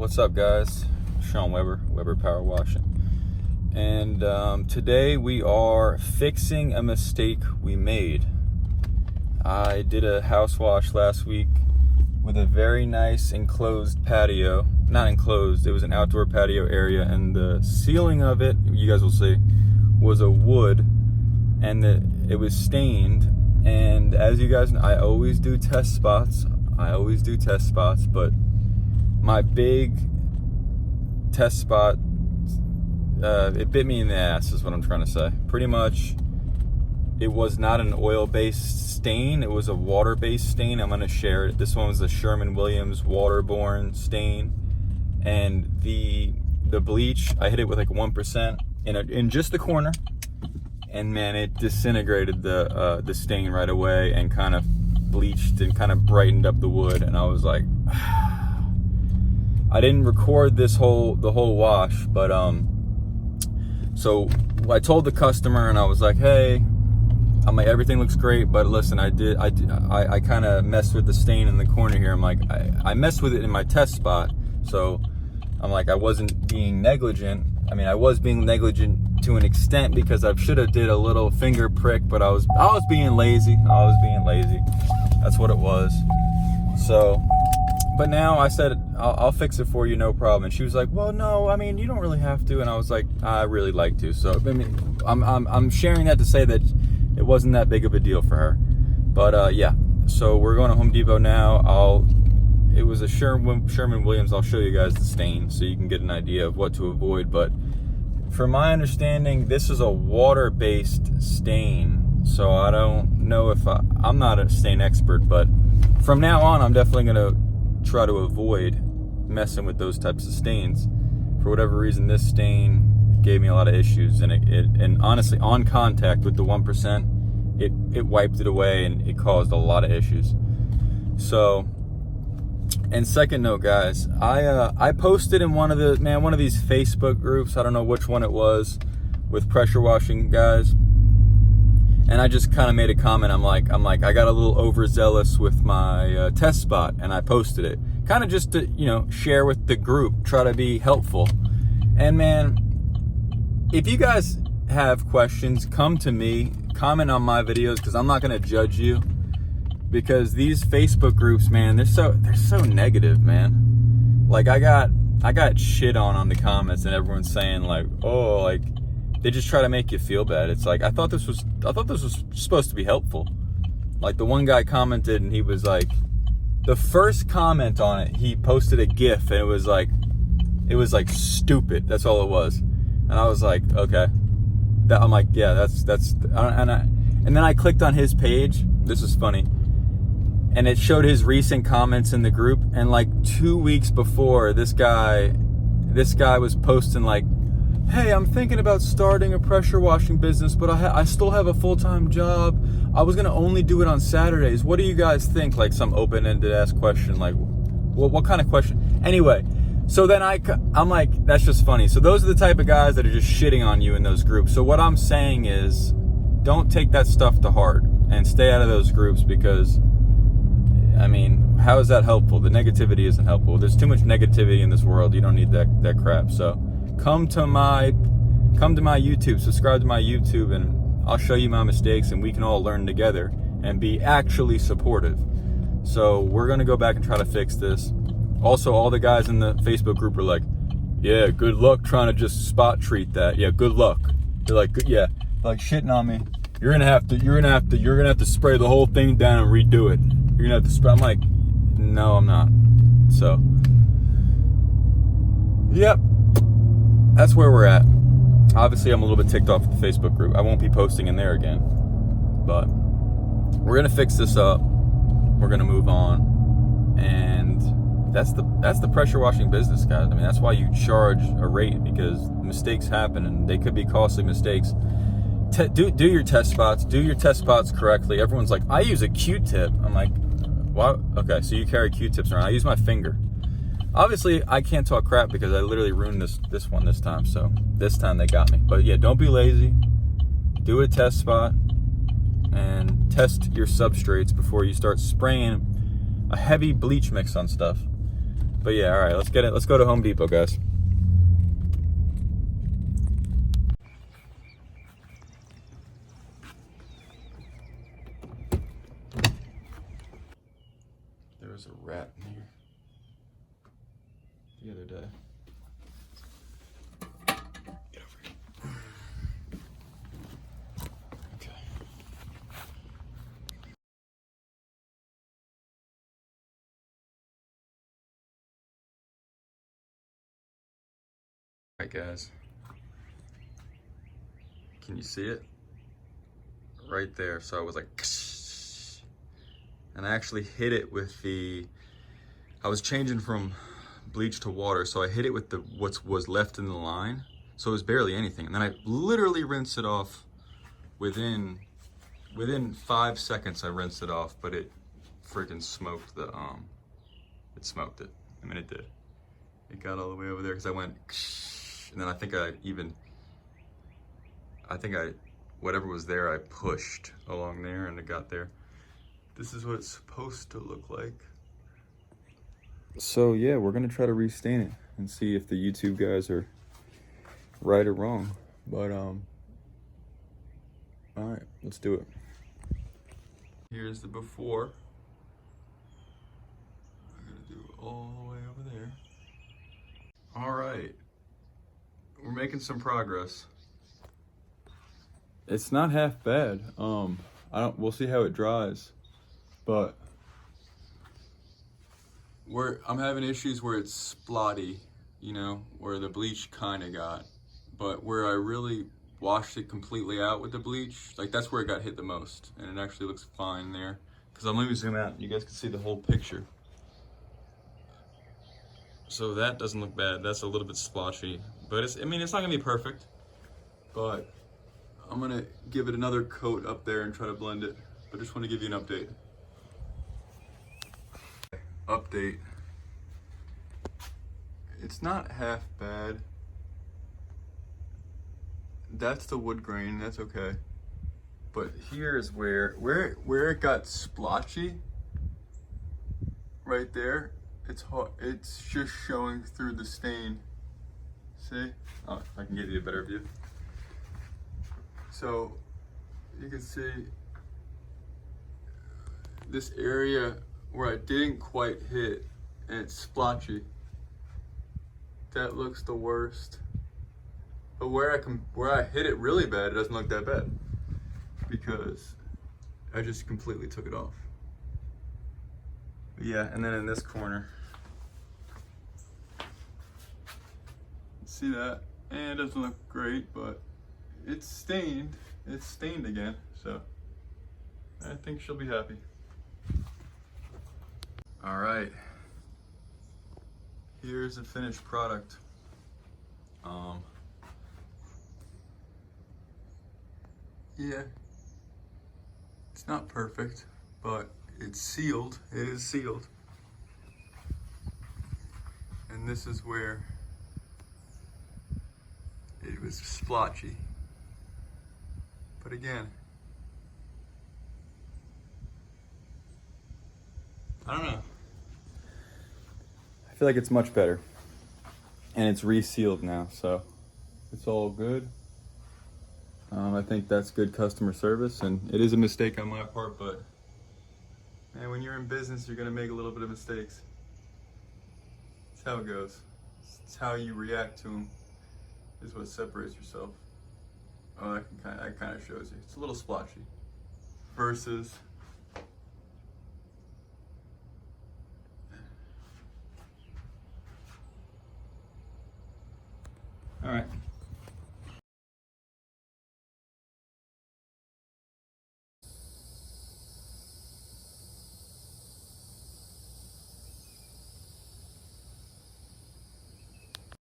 What's up, guys? Sean Weber Power Washing. And today we are fixing a mistake we made. I did a house wash last week with a very nice enclosed patio. Not enclosed, it was an outdoor patio area, and the ceiling of it, you guys will see, was a wood, and it was stained. And as you guys know, I always do test spots, but my big test spot, it bit me in the ass is what I'm trying to say. Pretty much, it was not an oil-based stain, it was a water-based stain. I'm going to share it. This one was a Sherwin-Williams waterborne stain, and the bleach, I hit it with like 1% in just the corner, and man, it disintegrated the stain right away and kind of bleached and kind of brightened up the wood. And I was like, I didn't record the whole wash, but so I told the customer, and I was like, hey, I'm like, everything looks great, but listen, I kind of messed with the stain in the corner here. I'm like, I messed with it in my test spot, so I'm like, I wasn't being negligent. I mean, I was being negligent to an extent because I should have did a little finger prick, but I was being lazy. That's what it was. So, but now I said, I'll fix it for you, no problem. And she was like, well, no, I mean, you don't really have to. And I was like, I really like to. So, I mean, I'm sharing that to say that it wasn't that big of a deal for her. But yeah, so we're going to Home Depot now. It was a Sherwin-Williams. I'll show you guys the stain so you can get an idea of what to avoid. But from my understanding, this is a water-based stain. So I don't know if I'm not a stain expert, but from now on, I'm definitely going to try to avoid messing with those types of stains. For whatever reason, this stain gave me a lot of issues, and honestly, on contact with the 1%, it wiped it away, and it caused a lot of issues. So, and second note, guys, I posted in one of these Facebook groups, I don't know which one it was, with pressure washing guys, and I just kind of made a comment. I'm like, I got a little overzealous with my test spot, and I posted it, kind of just to, share with the group, try to be helpful. And man, if you guys have questions, come to me, comment on my videos, because I'm not going to judge you. Because these Facebook groups, man, they're so negative, man. Like I got shit on the comments, and everyone's saying like, oh, like they just try to make you feel bad. It's like, I thought this was supposed to be helpful. Like the one guy commented, and he was like, the first comment on it, he posted a GIF, and it was like stupid. That's all it was. And I was like, okay. I'm like, yeah, that's. And then I clicked on his page. This is funny. And it showed his recent comments in the group, and like 2 weeks before, this guy was posting like, hey, I'm thinking about starting a pressure washing business, but I still have a full-time job. I was gonna only do it on Saturdays. What do you guys think? Like some open-ended ass question, like, what kind of question? Anyway, so then I'm like, that's just funny. So those are the type of guys that are just shitting on you in those groups. So what I'm saying is, don't take that stuff to heart and stay out of those groups, because I mean, how is that helpful? The negativity isn't helpful. There's too much negativity in this world. You don't need that crap. So come to my YouTube, subscribe to my YouTube, and I'll show you my mistakes, and we can all learn together and be actually supportive. So we're going to go back and try to fix this. Also, all the guys in the Facebook group are like, yeah, good luck trying to just spot treat that. Yeah, good luck. They're like, yeah, like shitting on me. You're gonna have to spray the whole thing down and redo it. You're gonna have to spray. I'm like, no, I'm not. So, yep, that's where we're at. Obviously, I'm a little bit ticked off at the Facebook group. I won't be posting in there again, but we're gonna fix this up. We're gonna move on, and that's the pressure washing business, guys. I mean, that's why you charge a rate, because mistakes happen, and they could be costly mistakes. Do your test spots. Do your test spots correctly. Everyone's like, I use a Q-tip. I'm like, what? Okay, so you carry Q-tips around. I use my finger. Obviously, I can't talk crap because I literally ruined this one this time. So this time they got me. But yeah, don't be lazy. Do a test spot and test your substrates before you start spraying a heavy bleach mix on stuff. But yeah, all right, let's get it. Let's go to Home Depot, guys. There was a rat in here the other day. Get over here. Okay. All right, guys. Can you see it? Right there. So I was like, and I actually hit it with I was changing from bleach to water, so I hit it with what was left in the line. So it was barely anything. And then I literally rinsed it off within 5 seconds. I rinsed it off, but it freaking smoked it smoked it. I mean, it did. It got all the way over there because I went, and then I think whatever was there, I pushed along there and it got there. This is what it's supposed to look like. So yeah, we're gonna try to restain it and see if the YouTube guys are right or wrong. But all right, let's do it. Here's the before. I'm gonna do it all the way over there. All right, we're making some progress. It's not half bad. We'll see how it dries, but I'm having issues where it's splotty, you know, where the bleach kind of got, but where I really washed it completely out with the bleach, like that's where it got hit the most, and it actually looks fine there. Because let me zoom out, you guys can see the whole picture. So that doesn't look bad. That's a little bit splotchy, but it's not gonna be perfect, but I'm gonna give it another coat up there and try to blend it. But just want to give you an update. It's not half bad. That's the wood grain, that's okay. But here is where it got splotchy. Right there, it's hot. It's just showing through the stain. See? Oh, I can give you a better view. So you can see this area where I didn't quite hit, and it's splotchy. That looks the worst. But where I hit it really bad, it doesn't look that bad because I just completely took it off. But yeah, and then in this corner, see that? And it doesn't look great, but it's stained. It's stained again, so I think she'll be happy. All right, here's the finished product. Yeah, it's not perfect, but it's sealed. It is sealed. And this is where it was splotchy. But again, I don't know. I feel like it's much better. And it's resealed now, so it's all good. I think that's good customer service, and it is a mistake on my part, but man, when you're in business, you're gonna make a little bit of mistakes. It's how it goes. It's how you react to them is what separates yourself. Oh, that kind of shows you. It's a little splotchy. Versus all right.